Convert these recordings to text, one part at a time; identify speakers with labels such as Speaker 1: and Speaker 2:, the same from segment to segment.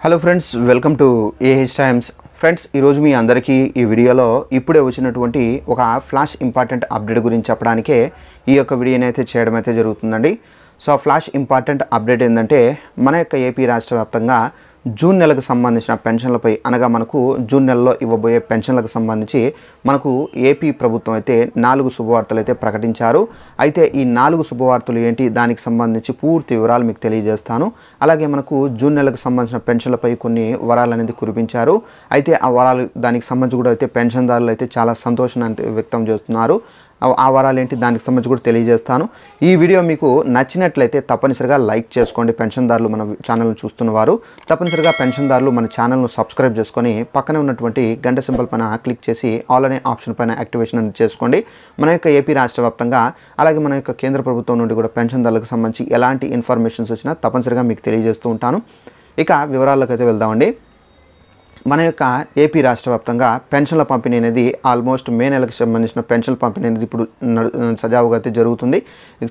Speaker 1: Hello friends, welcome to AH times. Friends, ఈరోజు మీ అందరికీ ఈ వీడియోలో ఇప్పుడే వచ్చినటువంటి ఒక ఫ్లాష్ ఇంపార్టెంట్ అప్డేట్ గురించి చెప్పడానికే ఈ యొక్క వీడియోని అయితే చేయడం అయితే జరుగుతుందండి. సో ఫ్లాష్ ఇంపార్టెంట్ అప్డేట్ ఏంటంటే, మన యొక్క ఏపీ రాష్ట్ర వ్యాప్తంగా జూన్ నెలకు సంబంధించిన పెన్షన్లపై అనగా మనకు జూన్ నెలలో ఇవ్వబోయే పెన్షన్లకు సంబంధించి మనకు ఏపీ ప్రభుత్వం అయితే 4 శుభవార్తలు అయితే ప్రకటించారు. అయితే ఈ 4 శుభవార్తలు ఏంటి, దానికి సంబంధించి పూర్తి వివరాలు మీకు తెలియజేస్తాను. అలాగే మనకు జూన్ నెలకు సంబంధించిన పెన్షన్లపై కొన్ని వరాలు అనేది కురిపించారు. అయితే ఆ వరాలు దానికి సంబంధించి కూడా అయితే పెన్షన్దారులు అయితే చాలా సంతోషాన్ని వ్యక్తం చేస్తున్నారు. ఆ వరాలు ఏంటి, దానికి సంబంధించి కూడా తెలియజేస్తాను. ఈ వీడియో మీకు నచ్చినట్లయితే తప్పనిసరిగా లైక్ చేసుకోండి. పెన్షన్దారులు మన ఛానల్ను చూస్తున్నవారు తప్పనిసరిగా పెన్షన్దారులు మన ఛానల్ను సబ్స్క్రైబ్ చేసుకొని పక్కనే ఉన్నటువంటి గంట సింబల్ పైన క్లిక్ చేసి ఆల్ అనే ఆప్షన్ పైన యాక్టివేషన్ అనేది చేసుకోండి. మన యొక్క ఏపీ రాష్ట్ర వ్యాప్తంగా అలాగే మన యొక్క కేంద్ర ప్రభుత్వం నుండి కూడా పెన్షన్దారులకు సంబంధించి ఎలాంటి ఇన్ఫర్మేషన్స్ వచ్చినా తప్పనిసరిగా మీకు తెలియజేస్తూ ఉంటాను. ఇక వివరాల్లోకి అయితే వెళ్దామండి. మన యొక్క ఏపీ రాష్ట్ర వ్యాప్తంగా పెన్షన్ల పంపిణీ అనేది ఆల్మోస్ట్ మే నెలకు సంబంధించిన పెన్షన్ల పంపిణీ అనేది ఇప్పుడు సజావుగా అయితే జరుగుతుంది.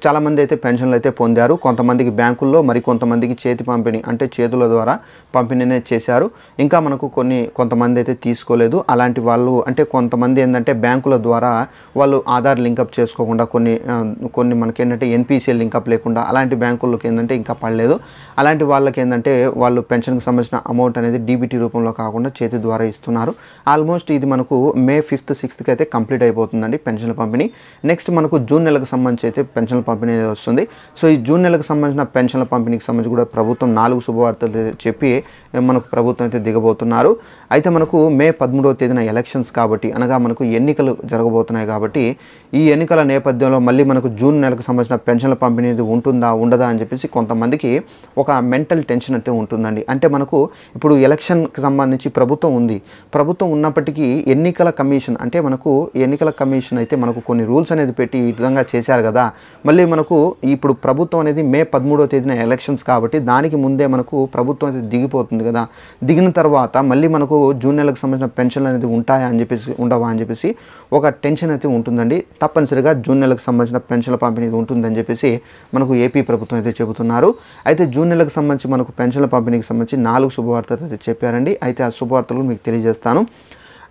Speaker 1: చాలామంది అయితే పెన్షన్లు అయితే పొందారు. కొంతమందికి బ్యాంకుల్లో, మరి కొంతమందికి చేతి పంపిణీ అంటే చేతుల ద్వారా పంపిణీ అనేది చేశారు. ఇంకా మనకు కొంతమంది అయితే తీసుకోలేదు. అలాంటి వాళ్ళు అంటే కొంతమంది ఏంటంటే బ్యాంకుల ద్వారా వాళ్ళు ఆధార్ లింకప్ చేసుకోకుండా కొన్ని మనకి ఏంటంటే ఎన్పిసిఎల్ లింకప్ లేకుండా అలాంటి బ్యాంకుల్లోకి ఏంటంటే ఇంకా పడలేదు. అలాంటి వాళ్ళకి ఏంటంటే వాళ్ళు పెన్షన్కి సంబంధించిన అమౌంట్ అనేది డీబీటీ రూపంలో కాకుండా చేతి ద్వారా ఇస్తున్నారు. ఆల్మోస్ట్ ఇది మనకు మే 5th 6th అయితే కంప్లీట్ అయిపోతుందండి పెన్షన్ల పంపిణీ. నెక్స్ట్ మనకు జూన్ నెలకు సంబంధించి అయితే పెన్షన్ల పంపిణీ వస్తుంది. సో ఈ జూన్ నెలకు సంబంధించిన పెన్షన్ల పంపిణీకి సంబంధించి కూడా ప్రభుత్వం 4 శుభవార్తలు చెప్పి మనకు ప్రభుత్వం అయితే దిగబోతున్నారు. అయితే మనకు మే 13వ తేదీన ఎలక్షన్స్ కాబట్టి అనగా మనకు ఎన్నికలు జరగబోతున్నాయి కాబట్టి ఈ ఎన్నికల నేపథ్యంలో మళ్ళీ మనకు జూన్ నెలకు సంబంధించిన పెన్షన్ల పంపిణీ ఉంటుందా ఉండదా అని చెప్పేసి కొంతమందికి ఒక మెంటల్ టెన్షన్ అయితే ఉంటుందండి. అంటే మనకు ఇప్పుడు ఎలక్షన్కి సంబంధించి ప్రభుత్వం ఉంది. ప్రభుత్వం ఉన్నప్పటికీ ఎన్నికల కమిషన్ అంటే మనకు ఎన్నికల కమిషన్ అయితే మనకు కొన్ని రూల్స్ అనేది పెట్టి ఈ విధంగా చేశారు కదా. మళ్ళీ మనకు ఇప్పుడు ప్రభుత్వం అనేది మే 13వ తేదీన ఎలక్షన్స్ కాబట్టి దానికి ముందే మనకు ప్రభుత్వం అయితే దిగిపోతుంది కదా. దిగిన తర్వాత మళ్ళీ మనకు జూన్ నెలకు సంబంధించిన పెన్షన్లు అనేది ఉంటాయా అని చెప్పేసి ఉండవా అని చెప్పేసి ఒక టెన్షన్ అయితే ఉంటుందండి. తప్పనిసరిగా జూన్ నెలకు సంబంధించిన పెన్షన్ల పంపిణీ ఉంటుందని చెప్పేసి మనకు ఏపీ ప్రభుత్వం అయితే చెబుతున్నారు. అయితే జూన్ నెలకు సంబంధించి మనకు పెన్షన్ల పంపిణీకి సంబంధించి 4 శుభవార్తలు అయితే చెప్పారండి. అయితే ఆ శుభవార్తలు మీకు తెలియజేస్తాను.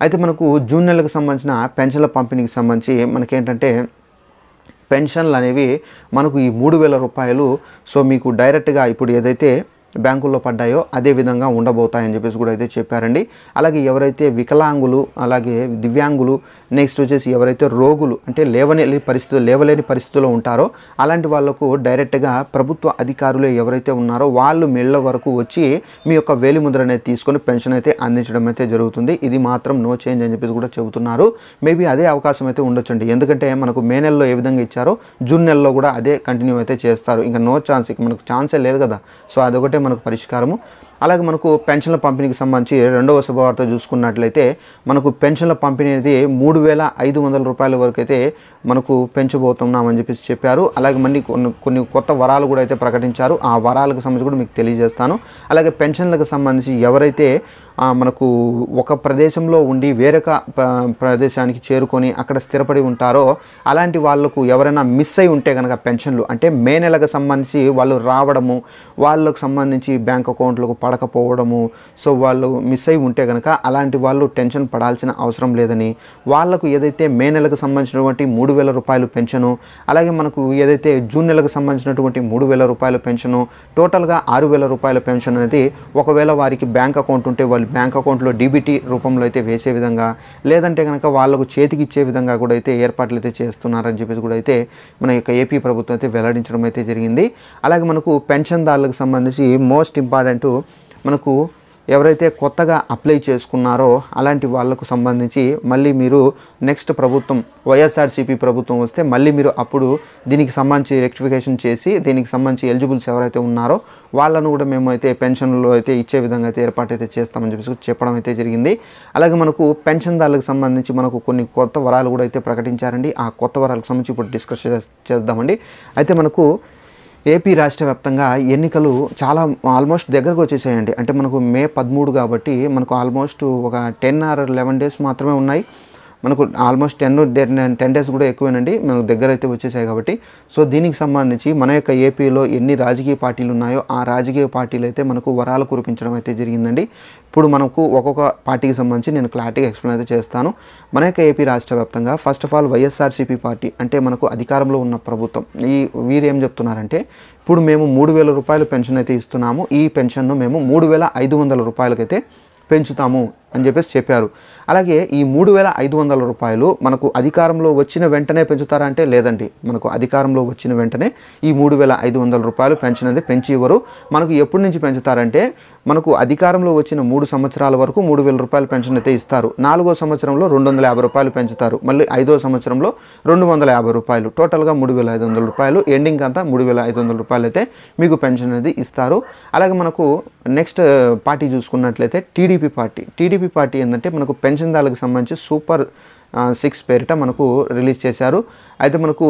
Speaker 1: అయితే మనకు జూన్ నెలకు సంబంధించిన పెన్షన్ల పంపిణీకి సంబంధించి మనకేంటంటే పెన్షన్లు అనేవి మనకు ఈ 3,000 రూపాయలు సో మీకు డైరెక్ట్గా ఇప్పుడు ఏదైతే బ్యాంకుల్లో పడ్డాయో అదే విధంగా ఉండబోతాయని చెప్పేసి కూడా అయితే చెప్పారండి. అలాగే ఎవరైతే వికలాంగులు, అలాగే దివ్యాంగులు, నెక్స్ట్ వచ్చేసి ఎవరైతే రోగులు అంటే లేవలేని పరిస్థితుల్లో ఉంటారో అలాంటి వాళ్ళకు డైరెక్ట్గా ప్రభుత్వ అధికారులు ఎవరైతే ఉన్నారో వాళ్ళు మీ ఇళ్ళ వరకు వచ్చి మీ యొక్క వేలిముద్ర అనేది తీసుకొని పెన్షన్ అయితే అందించడం అయితే జరుగుతుంది. ఇది మాత్రం నో చేంజ్ అని చెప్పేసి కూడా చెబుతున్నారు. మేబీ అదే అవకాశం అయితే ఉండొచ్చండి. ఎందుకంటే మనకు మే నెలలో ఏ విధంగా ఇచ్చారో జూన్ నెలలో కూడా అదే కంటిన్యూ అయితే చేస్తారు. ఇంకా నో ఛాన్స్, ఇక మనకు ఛాన్సే లేదు కదా. సో అదొకటే మనకు పరిష్కారము. అలాగే మనకు పెన్షన్ల పంపిణీకి సంబంధించి రెండవ శుభవార్త చూసుకున్నట్లయితే మనకు పెన్షన్ల పంపిణీ అనేది 3,500 రూపాయల వరకు అయితే మనకు పెంచబోతున్నామని చెప్పేసి చెప్పారు. అలాగే మళ్ళీ కొన్ని కొత్త వరాలు కూడా అయితే ప్రకటించారు. ఆ వరాలకు సంబంధించి కూడా మీకు తెలియజేస్తాను. అలాగే పెన్షన్లకు సంబంధించి ఎవరైతే మనకు ఒక ప్రదేశంలో ఉండి వేరొక ప్రదేశానికి చేరుకొని అక్కడ స్థిరపడి ఉంటారో అలాంటి వాళ్ళకు ఎవరైనా మిస్ అయి ఉంటే కనుక పెన్షన్లు అంటే మే నెలకు సంబంధించి వాళ్ళు రావడము, వాళ్ళకు సంబంధించి బ్యాంక్ అకౌంట్లకు పడకపోవడము, సో వాళ్ళు మిస్ అయి ఉంటే కనుక అలాంటి వాళ్ళు టెన్షన్ పడాల్సిన అవసరం లేదని, వాళ్లకు ఏదైతే మే నెలకు సంబంధించినటువంటి 3,000 రూపాయలు పెన్షను, అలాగే మనకు ఏదైతే జూన్ నెలకు సంబంధించినటువంటి 3,000 రూపాయల పెన్షను, టోటల్గా 6,000 రూపాయల పెన్షన్ అనేది ఒకవేళ వారికి బ్యాంక్ అకౌంట్ ఉంటే వాళ్ళు బ్యాంక్ అకౌంట్లో డీబీటీ రూపంలో అయితే వేసే విధంగా, లేదంటే కనుక వాళ్ళకు చేతికి ఇచ్చే విధంగా కూడా అయితే ఏర్పాట్లు అయితే చేస్తున్నారని చెప్పేసి కూడా అయితే మన యొక్క ఏపీ ప్రభుత్వం అయితే వెల్లడించడం అయితే జరిగింది. అలాగే మనకు పెన్షన్దారులకు సంబంధించి మోస్ట్ ఇంపార్టెంట్ మనకు ఎవరైతే కొత్తగా అప్లై చేసుకున్నారో అలాంటి వాళ్ళకు సంబంధించి మళ్ళీ మీరు నెక్స్ట్ ప్రభుత్వం వైఎస్ఆర్సీపీ ప్రభుత్వం వస్తే మళ్ళీ మీరు అప్పుడు దీనికి సంబంధించి రెక్టిఫికేషన్ చేసి దీనికి సంబంధించి ఎలిజిబుల్స్ ఎవరైతే ఉన్నారో వాళ్ళను కూడా మేము అయితే పెన్షన్లో అయితే ఇచ్చే విధంగా అయితే ఏర్పాటు అయితే చేస్తామని చెప్పేసి చెప్పడం అయితే జరిగింది. అలాగే మనకు పెన్షన్దారులకు సంబంధించి మనకు కొన్ని కొత్త వరాలు కూడా అయితే ప్రకటించారండి. ఆ కొత్త వరాలకు సంబంధించి ఇప్పుడు డిస్కస్ చేద్దామండి. అయితే మనకు ఏపీ రాష్ట్ర వ్యాప్తంగా ఎన్నికలు చాలా ఆల్మోస్ట్ దగ్గరకు వచ్చేసాయండి. అంటే మనకు మే 13 కాబట్టి మనకు ఆల్మోస్ట్ ఒక 10 or 11 days మాత్రమే ఉన్నాయి. మనకు ఆల్మోస్ట్ 10 డేస్ కూడా ఎక్కువేనండి మనకు దగ్గర అయితే వచ్చేసాయి కాబట్టి. సో దీనికి సంబంధించి మన యొక్క ఏపీలో ఎన్ని రాజకీయ పార్టీలు ఉన్నాయో ఆ రాజకీయ పార్టీలు అయితే మనకు వరాలు కురిపించడం అయితే జరిగిందండి. ఇప్పుడు మనకు ఒక్కొక్క పార్టీకి సంబంధించి నేను క్లారిటీగా ఎక్స్ప్లెయిన్ అయితే చేస్తాను. మన యొక్క ఏపీ రాష్ట్ర వ్యాప్తంగా first of all YSRCP party అంటే మనకు అధికారంలో ఉన్న ప్రభుత్వం వీరు ఏం చెప్తున్నారంటే ఇప్పుడు మేము 3,000 రూపాయలు పెన్షన్ అయితే ఇస్తున్నాము, ఈ పెన్షన్ను మేము 3,500 రూపాయలకైతే పెంచుతాము అని చెప్పారు. అలాగే ఈ 3,500 రూపాయలు మనకు అధికారంలో వచ్చిన వెంటనే పెంచుతారా అంటే లేదండి. మనకు అధికారంలో వచ్చిన వెంటనే ఈ 3,500 రూపాయలు పెన్షన్ అనేది పెంచి ఇవ్వరు. మనకు ఎప్పటి నుంచి పెంచుతారంటే మనకు అధికారంలో వచ్చిన 3 సంవత్సరాల వరకు 3,000 రూపాయలు పెన్షన్ అయితే ఇస్తారు. 4వ సంవత్సరంలో 250 రూపాయలు పెంచుతారు. మళ్ళీ 5వ సంవత్సరంలో 250 రూపాయలు, టోటల్గా 3,500 రూపాయలు, ఎండింగ్ అంతా 3,500 రూపాయలు అయితే మీకు పెన్షన్ అనేది ఇస్తారు. అలాగే మనకు నెక్స్ట్ పార్టీ చూసుకున్నట్లయితే టీడీపీ పార్టీ ఏంటంటే మనకు పెన్షన్దారులకు సంబంధించి సూపర్ 6 పేరిట మనకు రిలీజ్ చేశారు. అయితే మనకు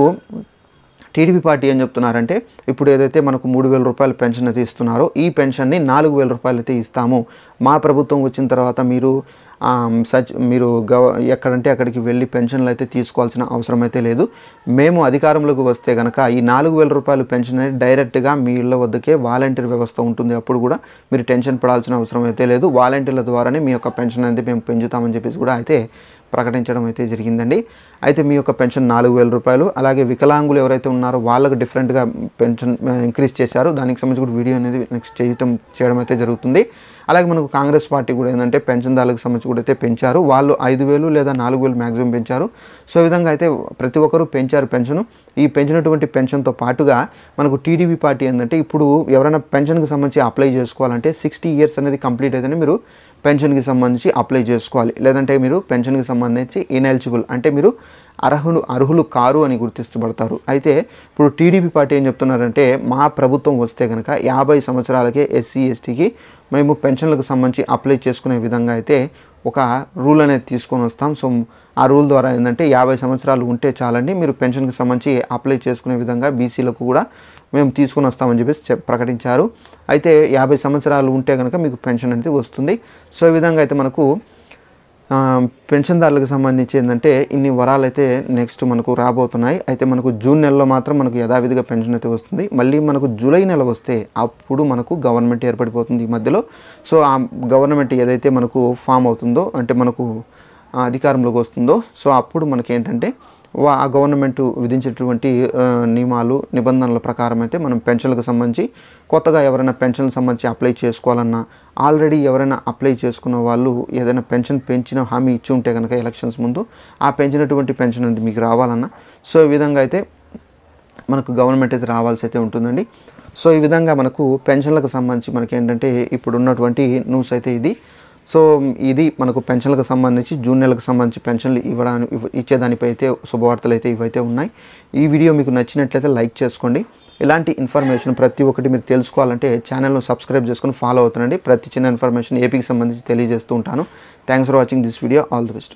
Speaker 1: టీడీపీ పార్టీ ఏం చెప్తున్నారంటే ఇప్పుడు ఏదైతే మనకు 3,000 రూపాయల పెన్షన్ అయితే ఇస్తున్నారో ఈ పెన్షన్ని 4,000 రూపాయలు అయితే ఇస్తాము. మా ప్రభుత్వం వచ్చిన తర్వాత మీరు ఎక్కడంటే అక్కడికి వెళ్ళి పెన్షన్లు అయితే తీసుకోవాల్సిన అవసరం అయితే లేదు. మేము అధికారంలోకి వస్తే కనుక ఈ 4,000 రూపాయలు పెన్షన్ అనేది డైరెక్ట్గా మీ ఇళ్ళ వద్దకే వాలంటీర్ వ్యవస్థ ఉంటుంది. అప్పుడు కూడా మీరు టెన్షన్ పడాల్సిన అవసరం అయితే లేదు. వాలంటీర్ల ద్వారానే మీ యొక్క పెన్షన్ అనేది మేము పెంచుతామని చెప్పేసి కూడా అయితే ప్రకటించడం అయితే జరిగిందండి. అయితే మీ యొక్క పెన్షన్ 4,000 రూపాయలు. అలాగే వికలాంగులు ఎవరైతే ఉన్నారో వాళ్ళకు డిఫరెంట్గా పెన్షన్ ఇంక్రీజ్ చేశారు. దానికి సంబంధించి కూడా వీడియో అనేది నెక్స్ట్ చేయడం అయితే జరుగుతుంది. అలాగే మనకు కాంగ్రెస్ పార్టీ కూడా ఏంటంటే పెన్షన్దారులకు సంబంధించి కూడా అయితే పెంచారు. వాళ్ళు 5,000 లేదా 4,000 మ్యాక్సిమం పెంచారు. సో ఈ విధంగా అయితే ప్రతి ఒక్కరూ పెంచారు పెన్షన్. ఈ పెంచినటువంటి పెన్షన్తో పాటుగా మనకు టీడీపీ పార్టీ ఏంటంటే ఇప్పుడు ఎవరైనా పెన్షన్కి సంబంధించి అప్లై చేసుకోవాలంటే 60 ఇయర్స్ అనేది కంప్లీట్ అయితేనే మీరు పెన్షన్కి సంబంధించి అప్లై చేసుకోవాలి. లేదంటే మీరు పెన్షన్కి సంబంధించి ఇన్ఎలిజిబుల్ అంటే మీరు అర్హులు కారు అని గుర్తించబడతారు. అయితే ఇప్పుడు టీడీపీ పార్టీ ఏం చెప్తున్నారంటే మా ప్రభుత్వం వస్తే కనుక 50 సంవత్సరాలకే ఎస్సీ ఎస్టీకి మేము పెన్షన్లకు సంబంధించి అప్లై చేసుకునే విధంగా అయితే ఒక రూల్ అనేది తీసుకొని వస్తాం. సో ఆ రూల్ ద్వారా ఏంటంటే 50 సంవత్సరాలు ఉంటే చాలండి మీరు పెన్షన్కి సంబంధించి అప్లై చేసుకునే విధంగా బీసీలకు కూడా మేము తీసుకొని వస్తామని చెప్పేసి ప్రకటించారు. అయితే 50 సంవత్సరాలు ఉంటే కనుక మీకు పెన్షన్ అనేది వస్తుంది. సో ఈ విధంగా అయితే మనకు పెన్షన్దారులకు సంబంధించి ఏంటంటే ఇన్ని వరాలు అయితే నెక్స్ట్ మనకు రాబోతున్నాయి. అయితే మనకు జూన్ నెలలో మాత్రం మనకు యథావిధిగా పెన్షన్ అయితే వస్తుంది. మళ్ళీ మనకు జూలై నెల వస్తే అప్పుడు మనకు గవర్నమెంట్ ఏర్పడిపోతుంది ఈ మధ్యలో. సో ఆ గవర్నమెంట్ ఏదైతే మనకు ఫామ్ అవుతుందో అంటే మనకు అధికారంలోకి వస్తుందో సో అప్పుడు మనకి ఏంటంటే ఆ గవర్నమెంట్ విధించేటువంటి నియమాలు నిబంధనల ప్రకారం అయితే మనం పెన్షన్లకు సంబంధించి కొత్తగా ఎవరైనా పెన్షన్లకు సంబంధించి అప్లై చేసుకోవాలన్నా ఆల్రెడీ ఎవరైనా అప్లై చేసుకున్న వాళ్ళు ఏదైనా పెన్షన్ పెంచిన హామీ ఇచ్చి ఉంటే కనుక ఎలక్షన్స్ ముందు ఆ పెంచినటువంటి పెన్షన్ అనేది మీకు రావాలన్నా సో ఈ విధంగా అయితే మనకు గవర్నమెంట్ అయితే రావాల్సి అయితే ఉంటుందండి. సో ఈ విధంగా మనకు పెన్షన్లకు సంబంధించి మనకి ఏంటంటే ఇప్పుడు ఉన్నటువంటి న్యూస్ అయితే ఇది. సో ఇది మనకు పెన్షన్లకు సంబంధించి జూన్ నెలకు సంబంధించి పెన్షన్లు ఇచ్చేదానిపై అయితే శుభవార్తలు అయితే ఇవైతే ఉన్నాయి. ఈ వీడియో మీకు నచ్చినట్లయితే లైక్ చేసుకోండి. ఇలాంటి ఇన్ఫర్మేషన్ ప్రతి ఒక్కటి మీరు తెలుసుకోవాలంటే ఛానల్ను సబ్స్క్రైబ్ చేసుకొని ఫాలో అవుతానండి. ప్రతి చిన్న ఇన్ఫర్మేషన్ ఏపీకి సంబంధించి తెలియజేస్తూ ఉంటాను. Thanks for watching this video. All the best.